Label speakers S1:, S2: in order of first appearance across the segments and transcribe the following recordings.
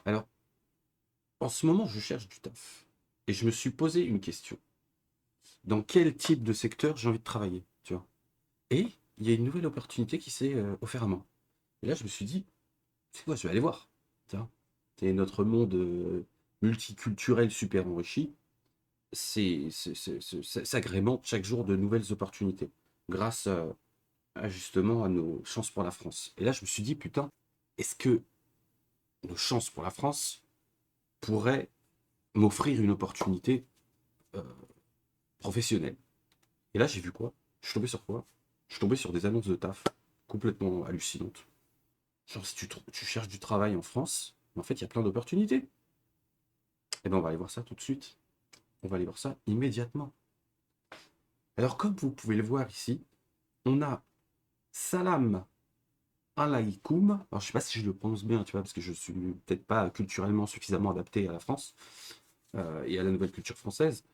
S1: Alors, en ce moment, je cherche du taf. Et je me suis posé une question. Dans quel type de secteur j'ai envie de travailler, tu vois? Et il y a une nouvelle opportunité qui s'est offerte à moi. Et là, je me suis dit, c'est quoi, je vais aller voir. Tu vois? C'est notre monde multiculturel super enrichi. Ça s'agrémente chaque jour de nouvelles opportunités grâce justement à nos chances pour la France. Et là, je me suis dit, putain, est-ce que nos chances pour la France pourraient m'offrir une opportunité euh, professionnelle? Et là, j'ai vu quoi? Je suis tombé sur quoi? Je suis tombé sur des annonces de taf complètement hallucinantes. Genre, si tu cherches du travail en France, en fait, il y a plein d'opportunités. Et ben, on va aller voir ça tout de suite. On va aller voir ça immédiatement. Alors, comme vous pouvez le voir ici, on a Salam Alaikum. Alors, je sais pas si je le prononce bien, tu vois, parce que je suis peut-être pas culturellement suffisamment adapté à la France et à la nouvelle culture française.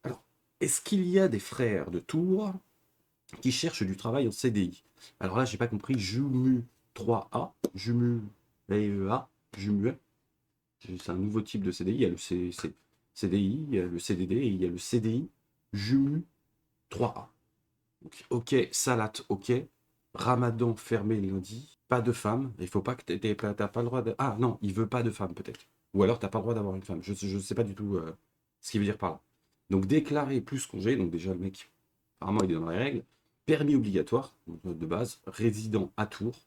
S1: Alors, est-ce qu'il y a des frères de Tours qui cherchent du travail en CDI? Alors là, j'ai pas compris. Jumu 3A, Jumu A, Jumu. C'est un nouveau type de CDI. Il y a le CDI, il y a le CDD et il y a le CDI Jumu 3A. Donc, ok, Salat, ok. Ramadan fermé lundi. Pas de femme. Il faut pas que t'as pas le droit de. Ah non, il veut pas de femme peut-être. Ou alors t'as pas le droit d'avoir une femme. Je sais pas du tout ce qu'il veut dire par là. Donc déclarer plus congé. Donc déjà le mec, apparemment il est dans les règles. Permis obligatoire, donc, de base. Résident à Tours.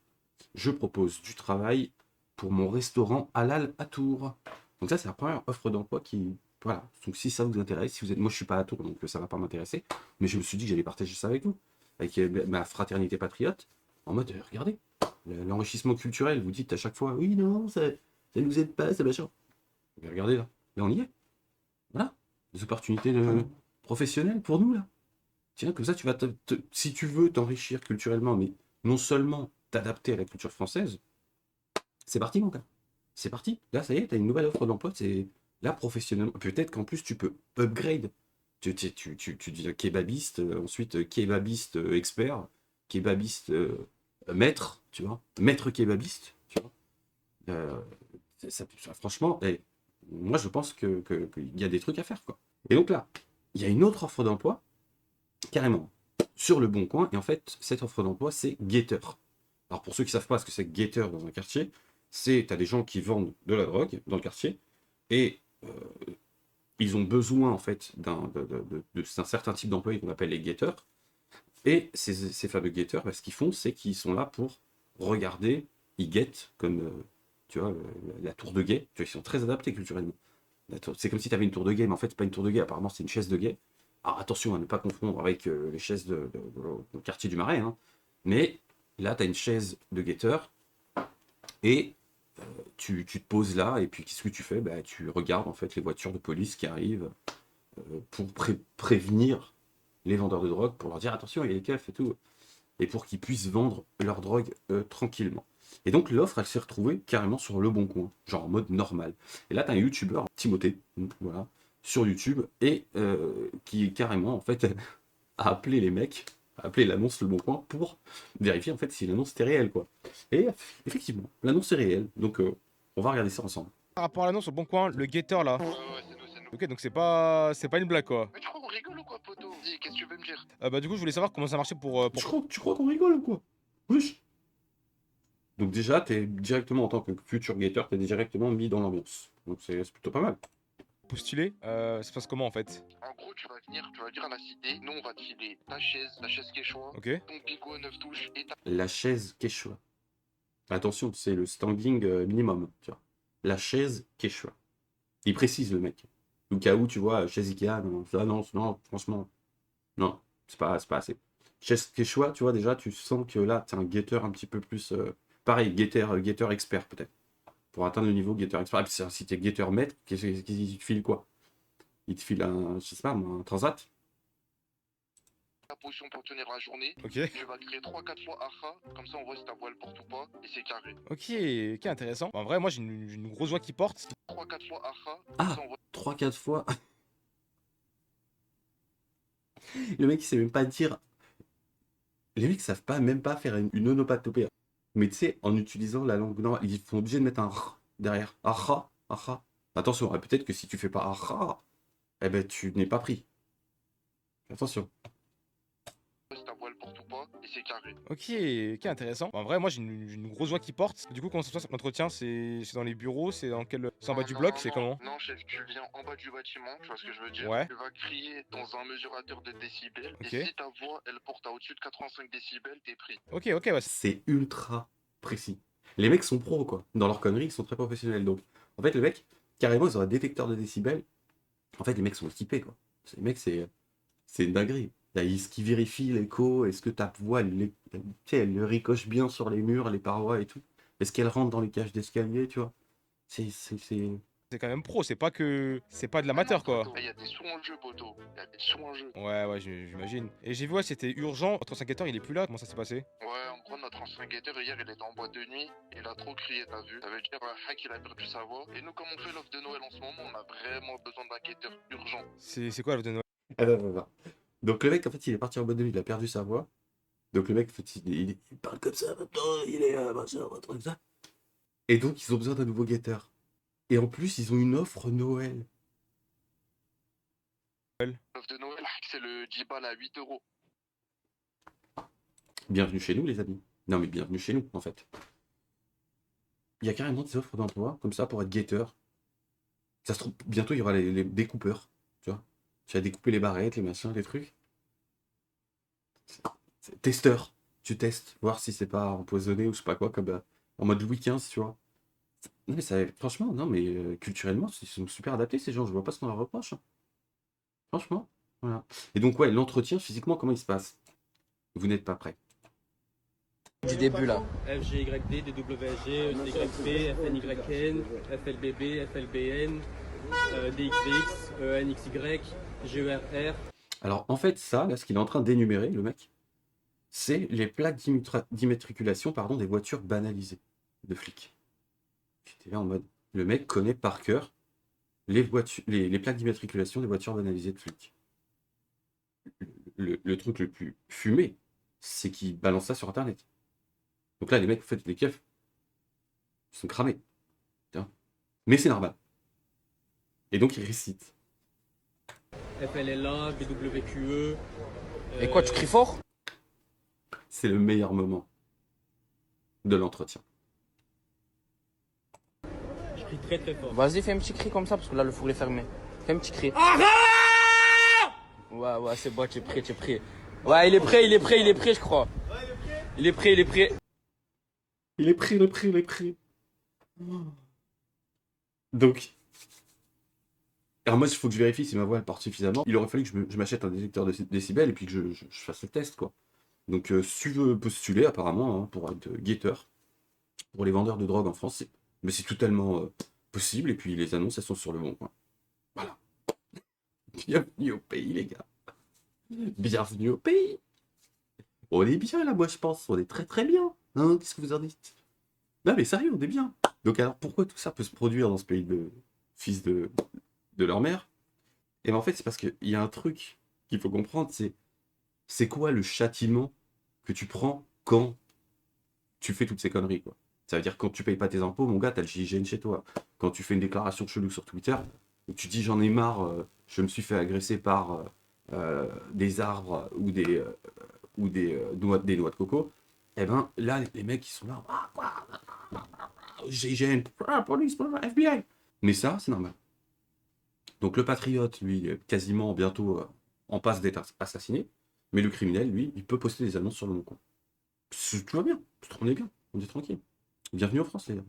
S1: Je propose du travail pour mon restaurant halal à Tours. Donc ça c'est la première offre d'emploi qui. Voilà. Donc si ça vous intéresse, si vous êtes. Moi je suis pas à Tours, donc ça va pas m'intéresser. Mais je me suis dit que j'allais partager ça avec vous. Avec ma fraternité patriote. En mode, regardez, l'enrichissement culturel, vous dites à chaque fois, oui, non, ça nous aide pas, ça machin. Mais regardez là, là on y est. Voilà, des opportunités professionnelles pour nous là. Tiens, comme ça, tu vas si tu veux t'enrichir culturellement, mais non seulement t'adapter à la culture française, c'est parti mon gars. C'est parti. Là, ça y est, t'as une nouvelle offre d'emploi, c'est là professionnellement. Peut-être qu'en plus tu peux upgrade. Tu deviens kebabiste, ensuite kebabiste expert, kebabiste maître, tu vois, maître kebabiste, tu vois. Euh, franchement, moi je pense qu'il y a des trucs à faire, quoi. Et donc là, il y a une autre offre d'emploi, carrément, sur le bon coin, et en fait, cette offre d'emploi, c'est Getter. Alors pour ceux qui ne savent pas ce que c'est Getter dans un quartier, t'as des gens qui vendent de la drogue dans le quartier, et ils ont besoin en fait d'un certain type d'employés qu'on appelle les guetteurs. Et ces fameux guetteurs, bah, ce qu'ils font, c'est qu'ils sont là pour regarder, ils guettent comme tu vois, la tour de guet. Tu vois, ils sont très adaptés culturellement. C'est comme si tu avais une tour de guet, mais en fait, c'est pas une tour de guet, apparemment, c'est une chaise de guet. Alors attention à ne pas confondre avec les chaises de quartier du Marais, hein. Mais là, tu as une chaise de guetteur et tu te poses là, et puis qu'est-ce que tu fais? Bah, tu regardes en fait les voitures de police qui arrivent pour prévenir les vendeurs de drogue, pour leur dire attention, il y a les keufs et tout, et pour qu'ils puissent vendre leur drogue tranquillement. Et donc l'offre, elle s'est retrouvée carrément sur le bon coin, genre en mode normal. Et là, tu as un youtubeur, Timothée, voilà, sur YouTube, et qui carrément, en fait, a appelé les mecs, a appelé l'annonce Le Bon Coin pour vérifier en fait si l'annonce était réelle, quoi. Et effectivement, l'annonce est réelle, donc on va regarder ça ensemble.
S2: Par rapport à l'annonce au bon coin, le guetteur là.
S3: Ouais, ouais, c'est nous, c'est nous.
S2: Ok, donc c'est pas une blague quoi.
S3: Mais tu crois qu'on rigole ou quoi, poto? Dis, qu'est-ce que tu veux me dire?
S2: Bah du coup je voulais savoir comment ça marchait pour.
S1: Tu crois qu'on rigole ou quoi? Wesh. Donc déjà, tu es directement, en tant que futur gator, tu es directement mis dans l'ambiance. Donc c'est plutôt pas mal.
S2: Postuler. Ça se passe comment en fait?
S3: En gros, tu vas venir, tu vas venir à la cité. Nous, on va te filer ta chaise Quechua,
S2: Ok.
S3: ton Bigo 9 touches et ta.
S1: La chaise Quechua. Attention, c'est le standing minimum, tu vois. La chaise Quechua. Il précise le mec. Au cas où, tu vois, chaise Ikea, non, ça, non, non, franchement, non, c'est pas assez. Chaise Quechua, tu vois, déjà, tu sens que là, t'es un guetteur un petit peu plus. Pareil, guetteur expert, peut-être. Pour atteindre le niveau guetteur expert. Et puis, si t'es guetteur maître, qu'est-ce qu'il te file quoi? Il te file un, je sais pas, moi, un transat?
S3: Ta potion pour tenir la journée.
S2: Ok.
S3: Tu vas crier 3-4 fois Aha, comme ça on voit si ta voix elle porte ou pas, et c'est carré.
S2: Ok. Ok, intéressant. En vrai, moi j'ai une grosse voix qui porte.
S3: 3-4 fois Aha, comme
S1: Ah,
S3: ça on voit.
S1: 3-4 fois. Le mec, il sait même pas dire. Les mecs savent pas même pas faire une onomatopée. Mais tu sais, en utilisant la langue normale, ils sont obligés de mettre un r. derrière. Ah ah, ah ah. Attention, peut-être que si tu fais pas ah ah, eh ben tu n'es pas pris. Attention.
S3: si ta voile porte ou pas, et c'est carré.
S2: Ok, intéressant. En vrai, moi j'ai une grosse voix qui porte. Du coup, comment ça se passe l'entretien? C'est dans les bureaux? C'est dans quel. C'est en bas
S3: Non,
S2: du
S3: non,
S2: bloc?
S3: non,
S2: C'est
S3: non.
S2: comment?
S3: Non, chef, tu viens en bas du bâtiment, tu vois ce que je veux dire?
S2: Ouais,
S3: Tu vas crier dans un mesurateur de décibels, et
S2: ok.
S3: si ta voix, elle porte à au-dessus de 85 décibels, t'es pris.
S2: Ok, ouais.
S1: C'est ultra précis. Les mecs sont pros, quoi. Dans leur connerie, ils sont très professionnels. Donc, en fait, le mec, carrément, ils ont un détecteur de décibels. En fait, les mecs sont équipés, quoi. Les mecs, c'est une dinguerie. Là, ce qui vérifie l'écho, est-ce que ta voix, tu sais, elle ricoche bien sur les murs, les parois et tout. Est-ce qu'elle rentre dans les cages d'escalier, tu vois? C'est...
S2: C'est quand même pro, c'est pas que. C'est pas de
S3: Ah non,
S2: l'amateur quoi.
S3: poto, il y a des sous en jeu, poto. Il y a des sous en jeu.
S2: Ouais, j'imagine. Et j'ai vu, ouais, c'était urgent. Notre 5 il est plus là. Comment ça s'est passé?
S3: Ouais, en gros, notre ancien guetteur, hier, il était en boîte de nuit. Il a trop crié, t'as vu? Ça veut dire, Hack, il a perdu sa voix. Et nous, comme on fait l'offre de Noël en ce moment, on a vraiment besoin d'un guetteur urgent.
S2: C'est quoi la de Noël?
S1: Ah, bah, bah, bah. Donc le mec, en fait, il est parti en mode de nuit, il a perdu sa voix. Donc le mec, en fait, il parle comme ça, maintenant, il est machin, un truc comme ça. Et donc, ils ont besoin d'un nouveau guetteur. Et en plus, ils ont une offre Noël.
S3: L'offre de Noël, c'est le 10 balles à 8 euros.
S1: Bienvenue chez nous, les amis. Non, mais bienvenue chez nous, en fait. Il y a carrément des offres d'emploi, comme ça, pour être guetteur. Ça se trouve, bientôt, il y aura les découpeurs. Tu vois? Tu vas découper les barrettes, les machins, les trucs. Testeur. Tu testes, voir si c'est pas empoisonné ou je sais pas quoi, comme en mode Louis XV, tu vois. Non, mais ça, franchement, non, mais culturellement, ils sont super adaptés, ces gens. Je vois pas ce qu'on leur reproche, hein. Franchement. Voilà. Et donc, ouais, l'entretien, physiquement, comment il se passe? Vous n'êtes pas prêt.
S4: Du début là.
S5: FGYD, DWG, ECYP, FNYN, FLBB, FLBN, DXVX, ENXY, GERR.
S1: Alors, en fait, ça, là, ce qu'il est en train d'énumérer, le mec, c'est les plaques d'immatriculation, pardon, des voitures banalisées de flics. J'étais là en mode, le mec connaît par cœur les plaques d'immatriculation des voitures banalisées de flics. Le truc le plus fumé, c'est qu'il balance ça sur Internet. Donc là, les mecs, en fait, les keufs, ils sont cramés. Tiens. Mais c'est normal. Et donc, ils récitent.
S5: FLLA, BWQE.
S4: Et quoi, tu cries fort?
S1: C'est le meilleur moment de l'entretien.
S5: Je crie très très fort.
S4: Vas-y, fais un petit cri comme ça, parce que là, le four est fermé. Fais un petit cri. Ouais, c'est bon, tu es prêt, tu es prêt. Ouais, il est prêt, je crois. Il est prêt.
S1: Il est prêt, il est prêt. Donc, alors moi, il faut que je vérifie si ma voix elle porte suffisamment. Il aurait fallu que je m'achète un détecteur de décibels et puis que je fasse le test, quoi. Donc, si tu veux postuler, apparemment, hein, pour être guetteur, pour les vendeurs de drogue en France, mais c'est totalement possible. Et puis, les annonces, elles sont sur le bon coin. Voilà. Bienvenue au pays, les gars. Bienvenue au pays. On est bien, là, moi, je pense. On est très, très bien. Hein, qu'est-ce que vous en dites? Non, mais sérieux, on est bien. Donc, alors, pourquoi tout ça peut se produire dans ce pays de fils de leur mère? Et ben, en fait, c'est parce qu'il y a un truc qu'il faut comprendre, c'est quoi le châtiment que tu prends quand tu fais toutes ces conneries, quoi. Ça veut dire quand tu payes pas tes impôts, mon gars, t'as le GIGN chez toi. Quand tu fais une déclaration chelou sur Twitter, où tu dis j'en ai marre, je me suis fait agresser par des arbres ou des noix de coco, et ben là, les mecs, ils sont là, ah, quoi, GIGN, police, FBI. Mais ça, c'est normal. Donc le patriote, lui, quasiment bientôt en passe d'être assassiné, mais le criminel, lui, il peut poster des annonces sur le bon coin. Tout va bien, on est bien, on est tranquille. Bienvenue en France, les gars.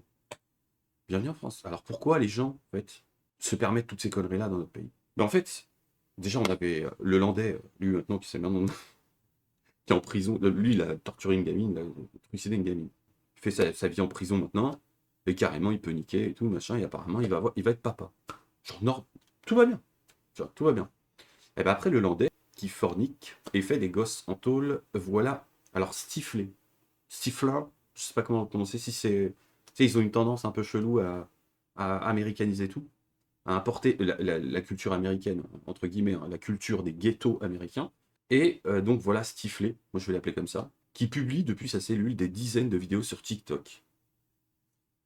S1: Bienvenue en France. Alors pourquoi les gens, en fait, se permettent toutes ces conneries-là dans notre pays? Ben, en fait, déjà, on avait le Landais, lui, maintenant, qui s'est maintenant qui est en prison. Lui, il a torturé une gamine, il a trucidé une gamine. Il fait sa vie en prison maintenant, et carrément, il peut niquer et tout, machin, et apparemment, il va être papa. Genre, non, tout va bien. Genre, tout va bien. Et ben après, le Landais, qui fornique et fait des gosses en tôle, voilà. Alors, Stifler, je sais pas comment le prononcer, si c'est... Tu sais, ils ont une tendance un peu chelou à américaniser tout, à importer la culture américaine, entre guillemets, hein, la culture des ghettos américains. Et donc voilà Stifler, moi je vais l'appeler comme ça, qui publie depuis sa cellule des dizaines de vidéos sur TikTok.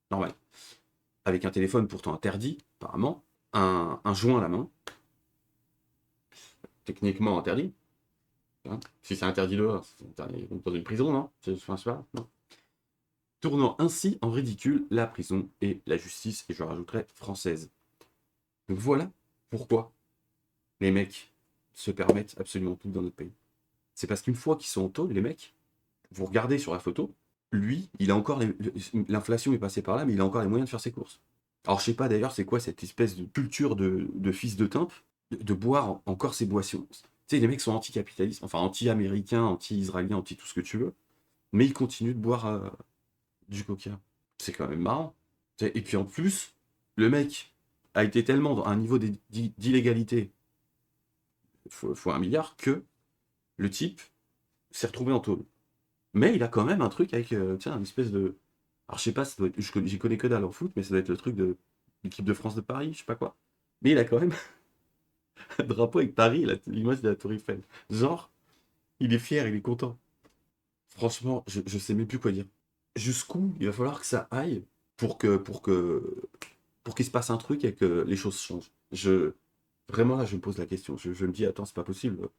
S1: Normal. avec un téléphone pourtant interdit, apparemment, un joint à la main, techniquement interdit. Hein, si c'est interdit dehors, c'est interdit dans une prison, non? Enfin, je sais pas, non. Tournant ainsi en ridicule la prison et la justice, et je rajouterais française. Donc voilà pourquoi les mecs se permettent absolument tout dans notre pays. C'est parce qu'une fois qu'ils sont en tôle, les mecs, vous regardez sur la photo, lui, il a encore l'inflation est passée par là, mais il a encore les moyens de faire ses courses. Alors je sais pas d'ailleurs c'est quoi cette espèce de culture de fils de timpe, de boire encore ses boissons. Tu sais, les mecs sont anti-capitalistes, enfin anti-américains, anti-israéliens, anti tout ce que tu veux, mais ils continuent de boire du coca. C'est quand même marrant. Et puis en plus, le mec a été tellement à un niveau d'illégalité fois 1 milliard que le type s'est retrouvé en tôle. Mais il a quand même un truc avec, tiens, une espèce de... Alors je sais pas, ça doit être... j'y connais que dalle en foot, mais ça doit être le truc de l'équipe de France de Paris, je sais pas quoi. Mais il a quand même un drapeau avec Paris, l'image de la Tour Eiffel. Genre, il est fier, il est content. Franchement, je sais même plus quoi dire. Jusqu'où il va falloir que ça aille pour qu'il se passe un truc et que les choses changent. Vraiment là, je me pose la question. Je me dis, attends, c'est pas possible.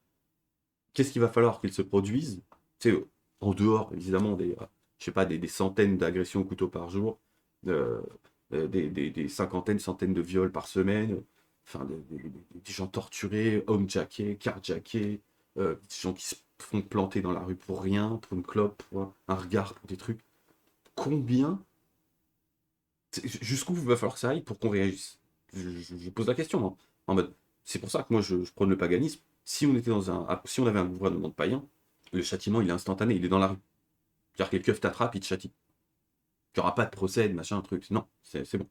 S1: Qu'est-ce qu'il va falloir qu'il se produise? Tu sais, en dehors, évidemment, je sais pas, des centaines d'agressions au couteau par jour, des cinquantaines, centaines de viols par semaine, enfin, des gens torturés, homejackés, carjackés, des gens qui se font planter dans la rue pour rien, pour une clope, pour un regard, pour des trucs. Combien Jusqu'où il va falloir que ça aille pour qu'on réagisse? Je pose la question, hein, en mode, c'est pour ça que moi je prône le paganisme. Si on était si on avait un gouvernement de païens, le châtiment il est instantané, il est dans la rue. C'est-à-dire que les keufs t'attrapent, ils te châtient. Tu n'auras pas de procès, de machin, un truc. Non, c'est bon.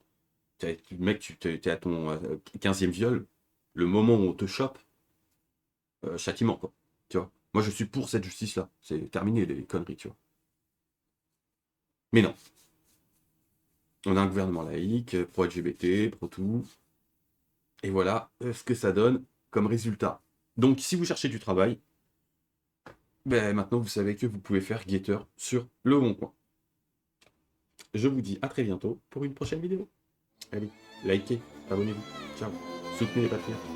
S1: Mec, tu es à ton 15e viol, le moment où on te chope, châtiment, quoi. Tu vois. Moi je suis pour cette justice-là. C'est terminé les conneries, tu vois. Mais non. On a un gouvernement laïque, pro-LGBT, pro-tout. Et voilà ce que ça donne comme résultat. Donc, si vous cherchez du travail, ben, maintenant vous savez que vous pouvez faire guetteur sur Le Bon Coin. Je vous dis à très bientôt pour une prochaine vidéo. Allez, likez, abonnez-vous. Ciao. Soutenez les patriotes.